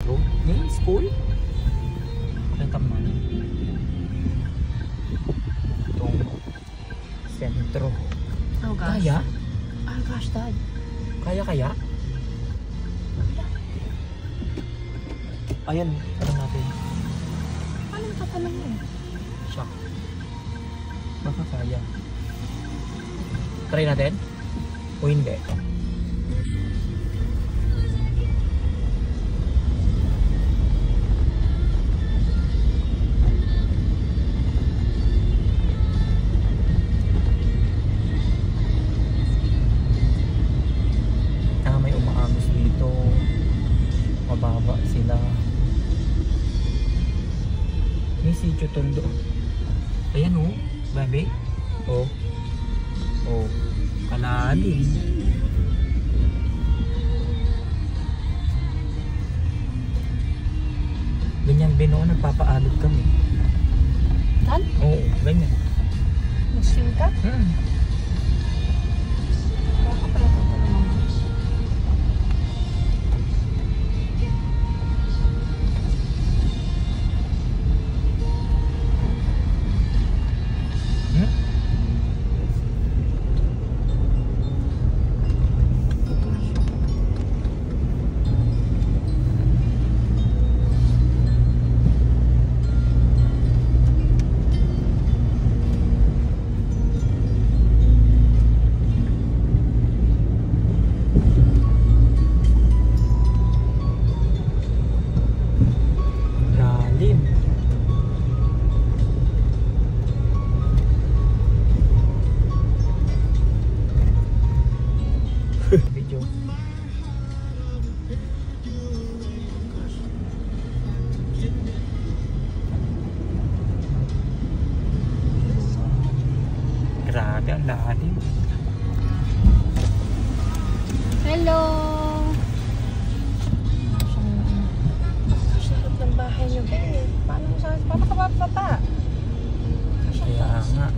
sentro ni school. Nakita mo na. Itong sentro. Oh gosh. Kaya? Oh gosh, Dad. Kaya? Ayan, ano natin? Paano makatanong mo? Siya. Baka kaya. Try natin? O hindi? May umaagos dito. Mababa sila. May sityo tondo. Ayan o, baby. Oh. Kalalim. Ganyan bino, nagpapaalog kami. Tan? Oo, ganyan. Mag-swing ka? Video. Grabe ang lalim. Hello! Sarap ng bahay niyo, babe. Paano ka papapa? Kaya nga.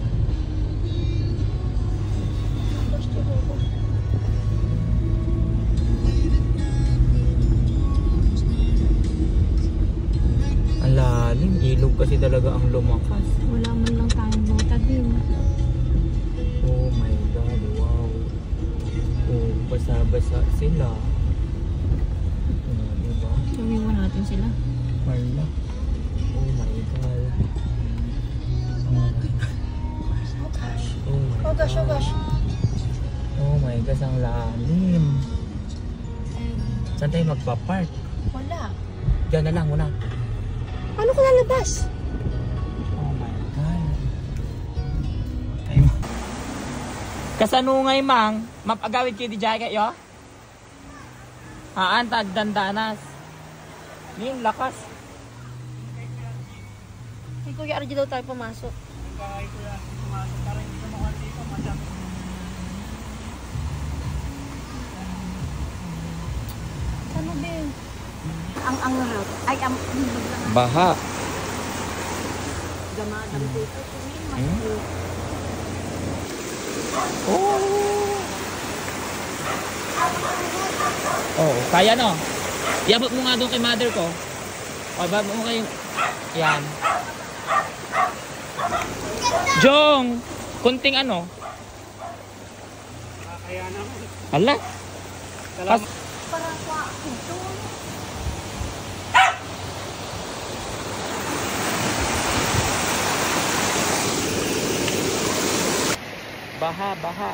Ang lalim. Ilog kasi talaga ang lumakas. Wala man lang tayong bota din. Oh my God, wow. Oh, basa-basa sila. Diba? Sumiwan natin sila. Marla. Oh my God. Oh gosh. Oh my gosh, ang lalim. Saan tayo magpa-park? Wala. Diyan na lang muna. Paano ko lalabas? Oh my God. Ayun. Kasanungay mang, mapagawid kayo di dyan kayo? Haan, tagdandanas. Yung lakas. Hey, Kuya Arji daw tayo pumasok. Kaya Kuya pumasok para hindi ka makal dito. Masyado. Ano ba yun? Ang route. Ay, ang Baha. gamagan dito. Oh, kaya no? Iabot mo nga doon kay mother ko. O, iabot mo kay... Yan. Jong! Kunting ano? Kaya naman. Hala? Salamat. Parang kwa ito. Baha.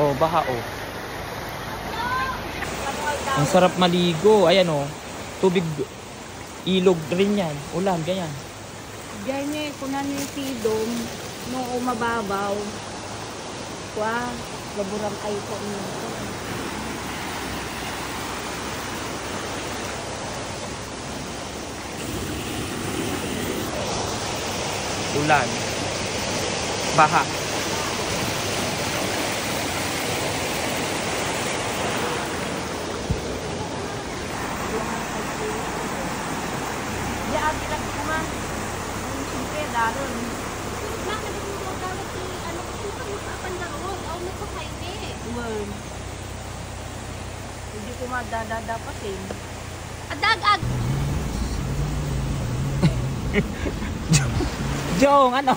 Oh, baha oh. Ang sarap maligo. Ayan oh. Tubig, ilog rin yan. Ulan, ganyan. Diyan niya, kunan niya yung sidom. Nung mababaw. Kwa, gaburang kayo po nito. Ulan. Baha. Di ati lang kuma. Ang simple, daron. Bakit mo dapat ano kasi ito mo sa pandaron? O mo sa highway. Well, Hindi ko madadadapatin. Adag-ag. Jong, ano?